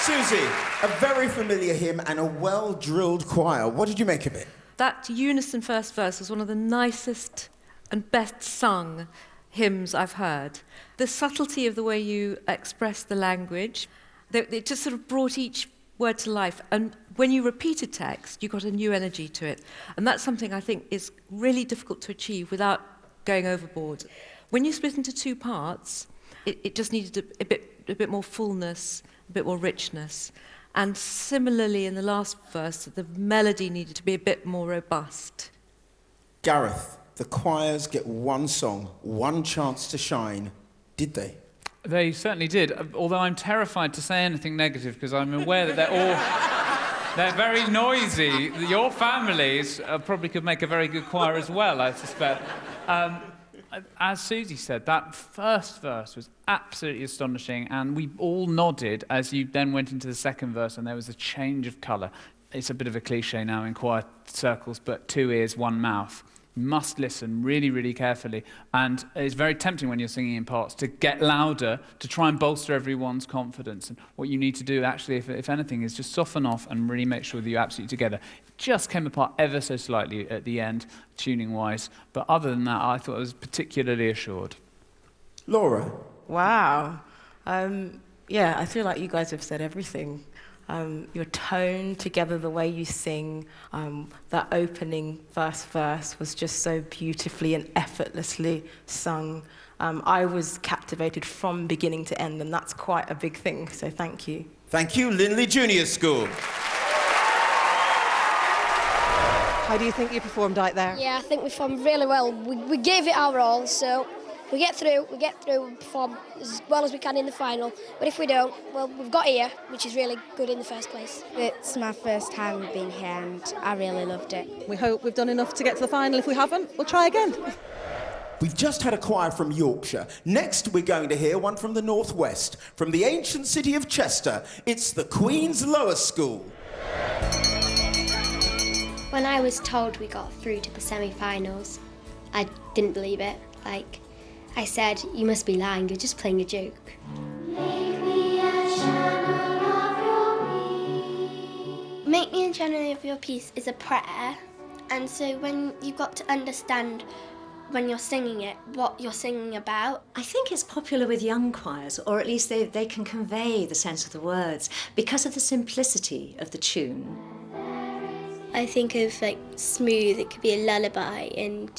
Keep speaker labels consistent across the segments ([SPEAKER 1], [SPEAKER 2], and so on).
[SPEAKER 1] Susie, a very familiar hymn and a well-drilled choir. What did you make of it?
[SPEAKER 2] That unison first verse was one of the nicest and best sung hymns I've heard. The subtlety of the way you express the language, it just sort of brought each word to life. And when you repeated text, you got a new energy to it. And that's something I think is really difficult to achieve without going overboard. When you split into two parts, it just needed a bit more fullness, a bit more richness. And similarly, in the last verse, the melody needed to be a bit more robust.
[SPEAKER 1] Gareth, the choirs get one song, one chance to shine. Did they?
[SPEAKER 3] They certainly did, although I'm terrified to say anything negative because I'm aware that they're very noisy. Your families probably could make a very good choir as well, I suspect. As Susie said, that first verse was absolutely astonishing, and we all nodded as you then went into the second verse, and there was a change of colour. It's a bit of a cliche now in choir circles, but 2 ears, 1 mouth. You must listen really, really carefully, and it's very tempting when you're singing in parts to get louder to try and bolster everyone's confidence. And what you need to do, actually, if anything, is just soften off and really make sure that you're absolutely together. It just came apart ever so slightly at the end, tuning-wise, but other than that, I thought it was particularly assured.
[SPEAKER 1] Laura?
[SPEAKER 4] Wow. Yeah, I feel like you guys have said everything. Your tone together, the way you sing, that opening first verse was just so beautifully and effortlessly sung. I was captivated from beginning to end, and that's quite a big thing, so thank you.
[SPEAKER 1] Thank you, Linley Junior School.
[SPEAKER 5] How do you think you performed out there?
[SPEAKER 6] Yeah, I think we performed really well. We gave it our all, so we get through, and perform as well as we can in the final. But if we don't, well, we've got here, which is really good in the first place.
[SPEAKER 7] It's my first time being here and I really loved it.
[SPEAKER 5] We hope we've done enough to get to the final. If we haven't, we'll try again.
[SPEAKER 1] We've just had a choir from Yorkshire. Next, we're going to hear one from the Northwest, from the ancient city of Chester. It's the Queen's Lower School.
[SPEAKER 7] When I was told we got through to the semi-finals, I didn't believe it. I said, you must be lying, you're just playing a joke.
[SPEAKER 8] Make me a channel of your peace.
[SPEAKER 7] Make me a channel of your peace is a prayer, and so when you've got to understand when you're singing it, what you're singing about.
[SPEAKER 9] I think it's popular with young choirs, or at least they can convey the sense of the words because of the simplicity of the tune.
[SPEAKER 7] I think of smooth, it could be a lullaby, and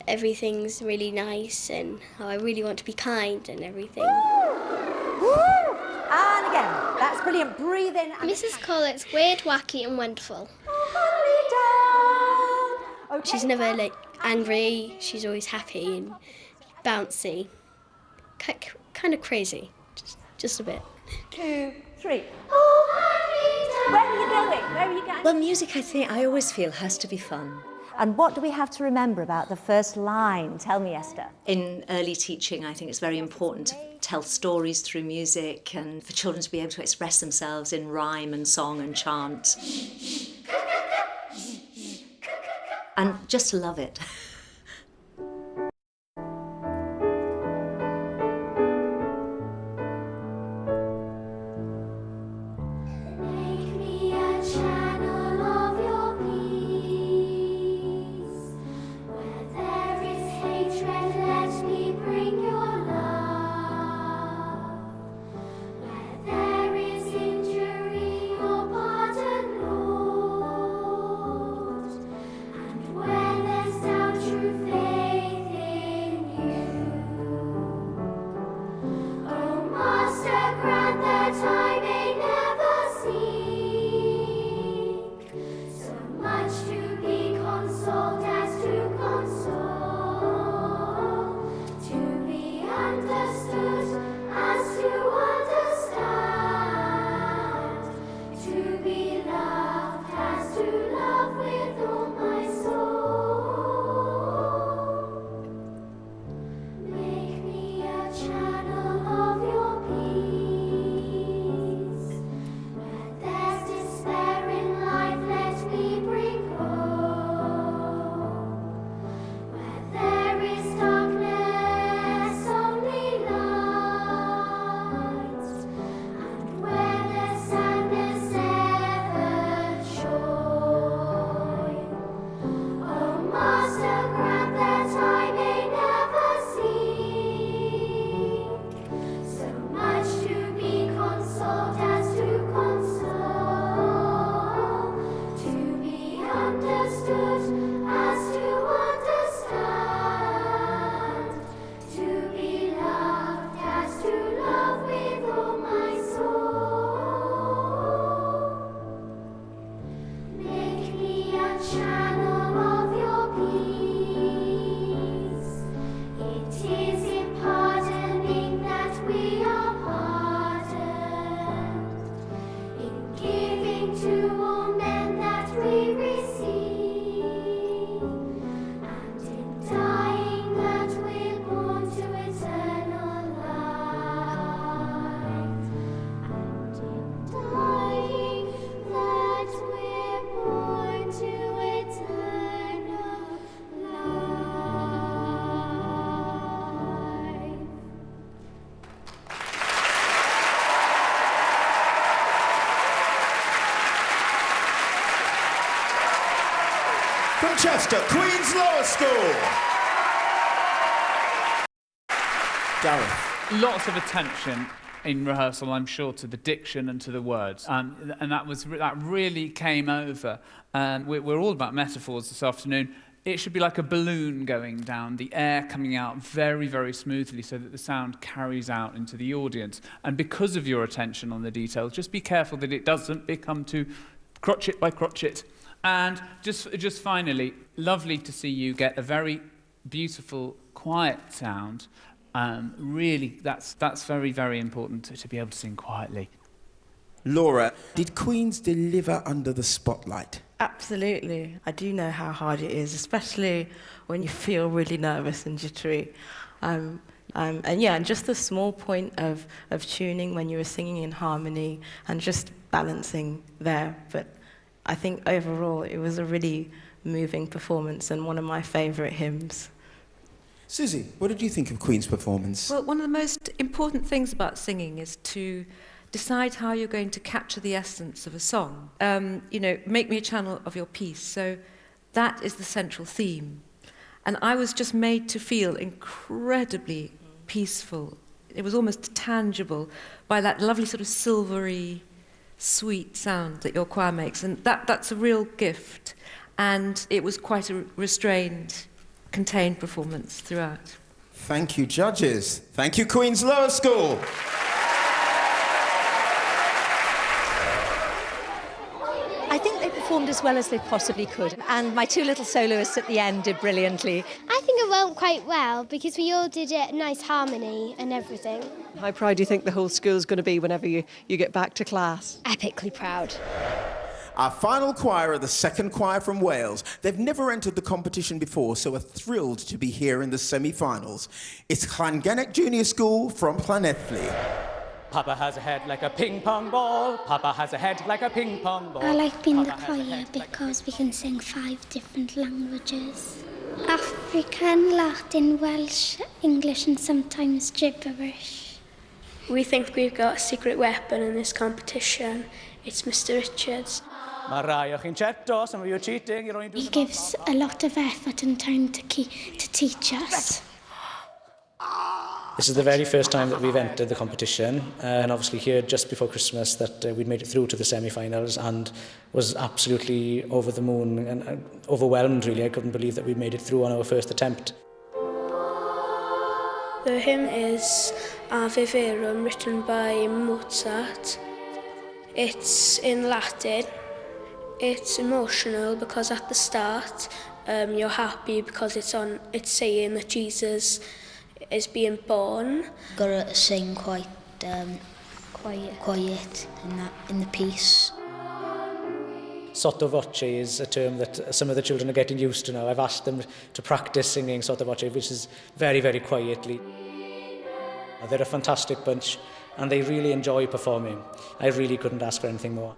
[SPEAKER 7] everything's really nice, and I really want to be kind and everything.
[SPEAKER 10] Woo! And again, that's brilliant. Breathe in.
[SPEAKER 7] Mrs. Collett's weird, wacky and wonderful.
[SPEAKER 10] Okay.
[SPEAKER 7] She's never angry, she's always happy and bouncy. Kind of crazy, just a bit.
[SPEAKER 10] 2, 3. Where are you going? Where are you going?
[SPEAKER 9] Well, music, I always feel, has to be fun.
[SPEAKER 10] And what do we have to remember about the first line? Tell me, Esther.
[SPEAKER 9] In early teaching, I think it's very important to tell stories through music and for children to be able to express themselves in rhyme and song and chant. And just to love it.
[SPEAKER 8] Make me a channel of your peace. Where there is hatred, let me bring your love. Where there is injury, your pardon, Lord. And where there's doubt,
[SPEAKER 1] Chester, Queen's Lower School. Gareth.
[SPEAKER 3] Lots of attention in rehearsal, I'm sure, to the diction and to the words, and that really came over. We're all about metaphors this afternoon. It should be like a balloon going down, the air coming out very, very smoothly so that the sound carries out into the audience. And because of your attention on the details, just be careful that it doesn't become too crotchet by crotchet. And just finally, lovely to see you get a very beautiful, quiet sound. Really, that's very, very important to be able to sing quietly.
[SPEAKER 1] Laura, did Queen's deliver under the spotlight?
[SPEAKER 4] Absolutely. I do know how hard it is, especially when you feel really nervous and jittery. And just the small point of tuning when you were singing in harmony and just balancing there. But I think overall it was a really moving performance and one of my favourite hymns.
[SPEAKER 1] Susie, what did you think of Queen's performance?
[SPEAKER 2] Well, one of the most important things about singing is to decide how you're going to capture the essence of a song. Make me a channel of your peace. So that is the central theme. And I was just made to feel incredibly peaceful. It was almost tangible by that lovely sort of silvery, sweet sound that your choir makes. And that's a real gift. And it was quite a restrained, contained performance throughout.
[SPEAKER 1] Thank you, judges. Thank you, Queen's Lower School.
[SPEAKER 5] I think they performed as well as they possibly could, and my two little soloists at the end did brilliantly.
[SPEAKER 6] I think it went quite well because we all did it nice harmony and everything.
[SPEAKER 5] How proud do you think the whole school's going to be whenever you get back to class?
[SPEAKER 6] Epically proud.
[SPEAKER 1] Our final choir are the second choir from Wales. They've never entered the competition before, so are thrilled to be here in the semi-finals. It's Llangenec Junior School from Llanelli.
[SPEAKER 11] Papa has a head like a ping pong ball. Papa has a head like a ping pong ball.
[SPEAKER 8] I like being the choir because we can sing 5 different languages. African, Latin, Welsh, English and sometimes gibberish.
[SPEAKER 7] We think we've got a secret weapon in this competition. It's Mr. Richards.
[SPEAKER 11] Mariah Chinchetto, some of you are cheating.
[SPEAKER 8] He gives a lot of effort and time to teach us.
[SPEAKER 11] This is the very first time that we've entered the competition, and obviously here just before Christmas that we'd made it through to the semi-finals and was absolutely over the moon and overwhelmed, really. I couldn't believe that we made it through on our first attempt.
[SPEAKER 7] The hymn is Ave Verum, written by Mozart. It's in Latin. It's emotional because at the start you're happy because it's saying that Jesus is being born.
[SPEAKER 8] Gotta sing quite quiet in the piece.
[SPEAKER 11] Sotto voce is a term that some of the children are getting used to now. I've asked them to practice singing sotto voce, which is very, very quietly. They're a fantastic bunch and they really enjoy performing. I really couldn't ask for anything more.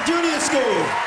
[SPEAKER 1] Junior School.